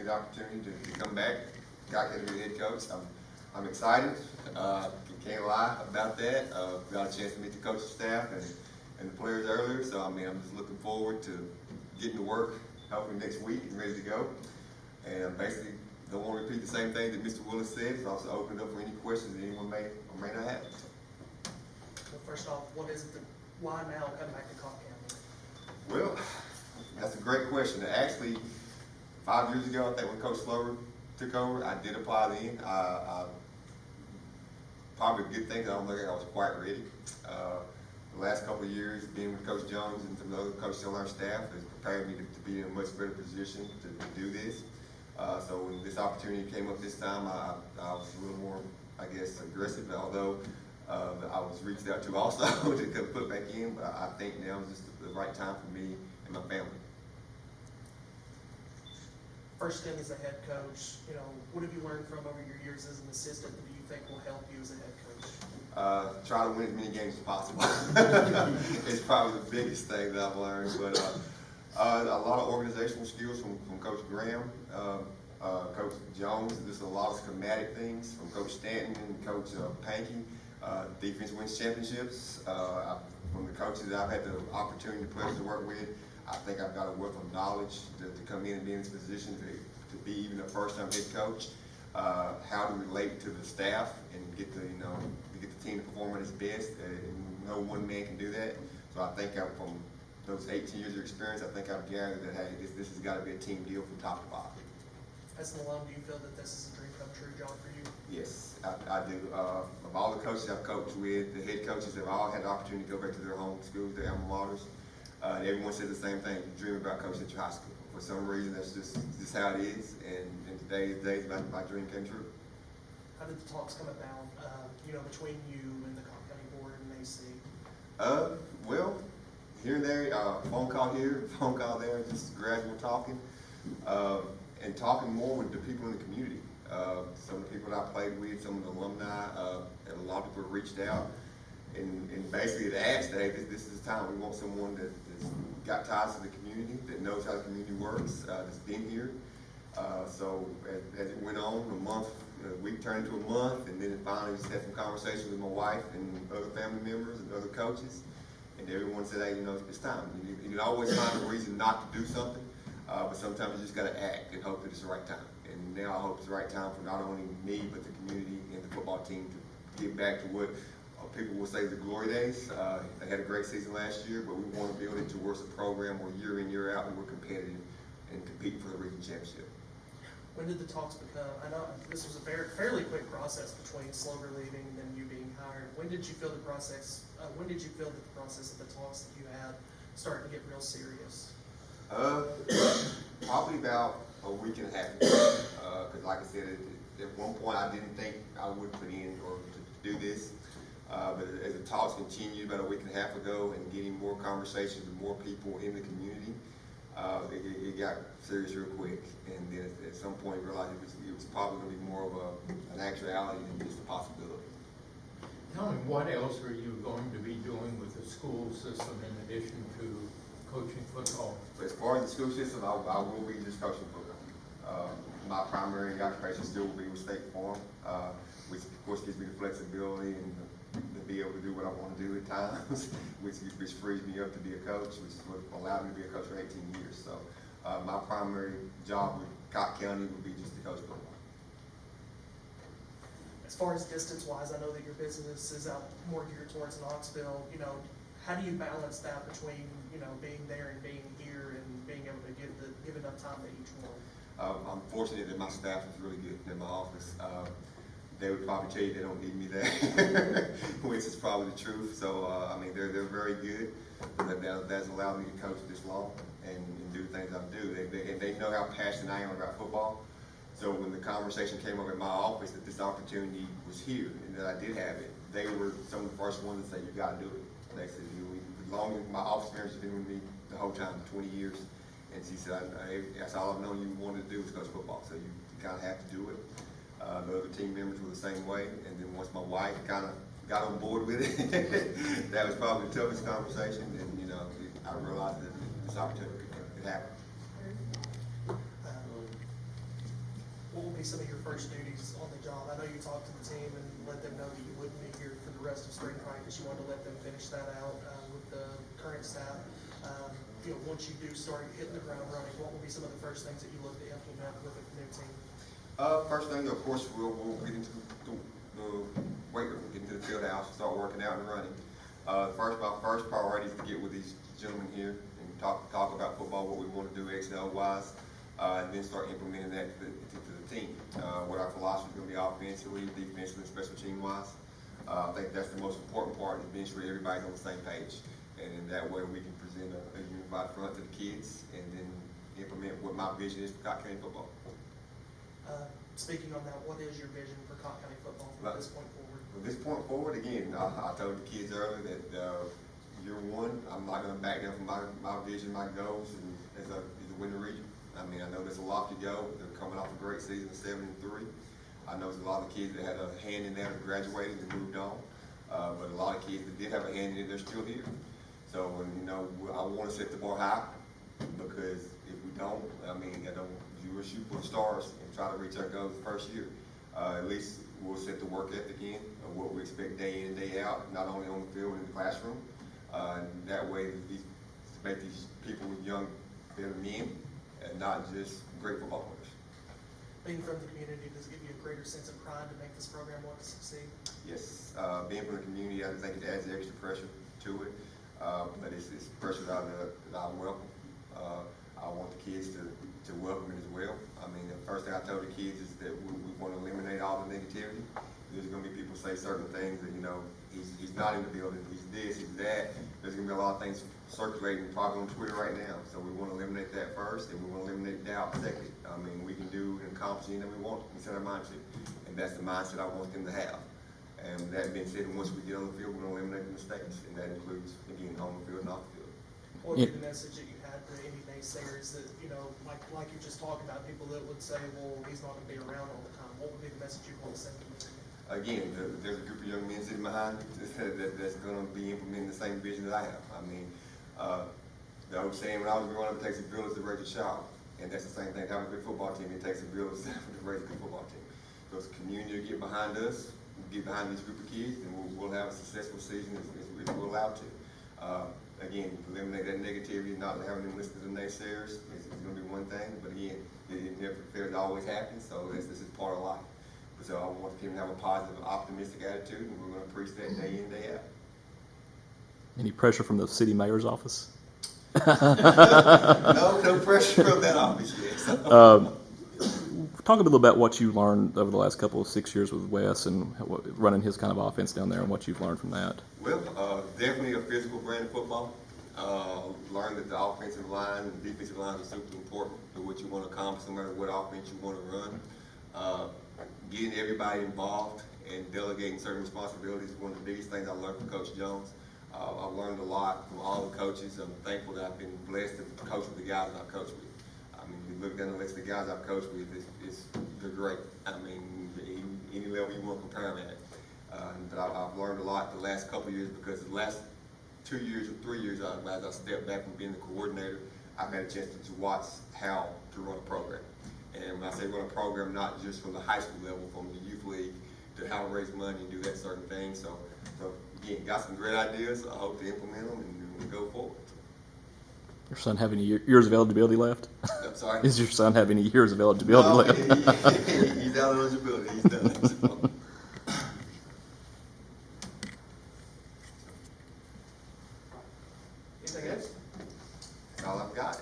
get the opportunity to come back, Cocke County head coach. I'm excited. Can't lie about that. Got a chance to meet the coaching staff and the players earlier, so I mean, I'm just looking forward to getting to work hopefully next week and ready to go. And basically, don't want to repeat the same thing that Mr. Willis said. It's also opened up for any questions that anyone may or may not have. So first off, what is it? Why now come back to Cocke County? Well, that's a great question. Actually, 5 years ago, I think when Coach Slover took over, I did apply then. Probably a good thing, 'cause I don't think I was quite ready. The last couple of years, being with Coach Jones and some of the other coaches on our staff has prepared me to be in a much better position to do this. So when this opportunity came up this time, I was a little more, I guess, aggressive, although I was reached out to also to come put back in, but I think now is just the right time for me and my family. First stint as a head coach, what have you learned from over your years as an assistant that you think will help you as a head coach? Try to win as many games as possible. It's probably the biggest thing that I've learned, but a lot of organizational skills from Coach Graham, Coach Jones, just a lot of schematic things from Coach Stanton and Coach Pankey. Defense wins championships. From the coaches that I've had the opportunity, the pleasure to work with, I think I've got a wealth of knowledge to come in and be in this position to be even a first-time head coach. How to relate to the staff and get the team to perform at its best. No one man can do that. So I think from those 18 years of experience, I think I've gathered that hey, this has got to be a team deal from top to bottom. As an alum, do you feel that this is a dream come true job for you? Yes, I do. Of all the coaches I've coached with, the head coaches have all had the opportunity to go back to their home schools, their alma maters. And everyone says the same thing, you dream about coaching at your high school. For some reason, that's just how it is, and today's day, my dream came true. How did the talks come about, between you and the Cocke County Board and AC? Well, here and there, phone call here, phone call there, just gradual talking, and talking more with the people in the community. Some of the people that I played with, some of the alumni, and a lot of people have reached out, and basically it asked, hey, this is the time. We want someone that's got ties to the community, that knows how the community works, that's been here. So as it went on, a week turned into a month, and then finally just had some conversations with my wife and other family members and other coaches, and everyone said, hey, it's time. You can always find a reason not to do something, but sometimes you just got to act and hope that it's the right time. And now I hope it's the right time for not only me, but the community and the football team to get back to what people will say the glory days. They had a great season last year, but we want to build it towards a program where year in, year out, we're competitive and compete for the region championship. When did the talks become? I know this was a fairly quick process between Slover leaving and then you being hired. When did you feel the process? When did you feel that the process of the talks that you had started to get real serious? Probably about a week and a half ago. Because, like I said, at one point I didn't think I would put in or to do this. But as the talks continued about a week and a half ago and getting more conversations with more people in the community, it got serious real quick. And then at some point realized it was probably going to be more of an actuality than just a possibility. Tell me, what else are you going to be doing with the school system in addition to coaching football? As far as the school system, I will be just coaching football. My primary occupation still will be with State Farm, which of course gives me the flexibility and to be able to do what I want to do at times, which frees me up to be a coach, which is what allowed me to be a coach for 18 years. So my primary job with Cocke County would be just to coach football. As far as distance-wise, I know that your business is out more geared towards Knoxville. How do you balance that between being there and being here and being able to give enough time to each one? I'm fortunate that my staff is really good in my office. They would probably tell you they don't need me there, which is probably the truth. So I mean, they're very good. That's allowed me to coach this long and do the things I do. They know how passionate I am about football. So when the conversation came up in my office that this opportunity was here and that I did have it, they were some of the first ones to say, you got to do it. They said, as long as my office manager's been with me the whole time, 20 years, and she said, that's all I've known you wanted to do was coach football, so you kind of have to do it. The other team members were the same way, and then once my wife kind of got on board with it, that was probably the toughest conversation, and I realized that this opportunity could happen. be some of your first duties on the job? I know you talked to the team and let them know that you wouldn't be here for the rest of spring practice. You wanted to let them finish that out with the current staff. Once you do start hitting the ground running, what will be some of the first things that you look to implement with the new team? First thing, of course, we'll get into the weight room, get into the field house, start working out and running. My first priority is to get with these gentlemen here and talk about football, what we want to do X and O wise, and then start implementing that to the team. What our philosophy is going to be offensively, defensively, and special team wise. I think that's the most important part, is being sure everybody's on the same page. And in that way, we can present a unified front to the kids and then implement what my vision is for Cocke County football. Speaking on that, what is your vision for Cocke County football from this point forward? From this point forward, again, I told the kids earlier that year one, I'm not going to back down from my vision, my goals, and is to win the region. I mean, I know there's a lofty goal. They're coming off a great season of 7-3. I know there's a lot of kids that had a hand in that and graduated and moved on, but a lot of kids that did have a hand in it, they're still here. So, I want to set the bar high, because if we don't, we'll shoot for the stars and try to reach our goals the first year. At least we'll set the work ethic in of what we expect day in and day out, not only on the field and in the classroom. And that way, to make these people young, better men, and not just great football players. Being from the community, does it give you a greater sense of pride to make this program want to succeed? Yes, being from the community, I think it adds extra pressure to it. But it's pressure that I welcome. I want the kids to welcome it as well. I mean, the first thing I told the kids is that we want to eliminate all the negativity. There's going to be people say certain things that, he's not in the building, he's this, he's that. There's going to be a lot of things circulating probably on Twitter right now. So we want to eliminate that first, and we want to eliminate doubt second. I mean, we can do and accomplish anything we want. We set our mind to. And that's the mindset I want them to have. And that being said, once we get on the field, we're going to eliminate the mistakes. And that includes, again, on the field and off the field. What would be the message that you had to any naysayers that, like you just talked about, people that would say, well, he's not going to be around all the time? What would be the message you want to send to them? Again, there's a group of young men sitting behind me that's going to be implementing the same vision that I have. I mean, the old saying, when I was growing up, it takes a village to raise a child. And that's the same thing, having a good football team, it takes a village to raise a good football team. So it's a community to get behind us, get behind this group of kids, and we'll have a successful season as we're allowed to. Again, eliminate that negativity, not having them listen to the naysayers is going to be one thing, but again, it never fails to always happen, so this is part of life. So I want them to have a positive, optimistic attitude, and we're going to preach that day in, day out. Any pressure from the city mayor's office? No pressure from that office yet. So. Talk a little about what you learned over the last couple of 6 years with Wes and running his kind of offense down there, and what you've learned from that. Well, definitely a physical brand of football. Learned that the offensive line and defensive line is super important to what you want to accomplish, no matter what offense you want to run. Getting everybody involved and delegating certain responsibilities is one of the biggest things I learned from Coach Jones. I've learned a lot from all the coaches. I'm thankful that I've been blessed to coach with the guys I've coached with. I mean, you look down the list of the guys I've coached with, they're great. I mean, any level you want to compare them at. But I've learned a lot the last couple of years, because the last 2 years or 3 years, as I stepped back from being the coordinator, I've had a chance to watch how to run a program. And when I say run a program, not just from the high school level, from the youth league, to how to raise money and do that certain thing. So again, got some great ideas. I hope to implement them and go forward. Your son have any years of eligibility left? I'm sorry? Does your son have any years of eligibility left? He's out of eligibility. He's done. So. Anything else? That's all I've got.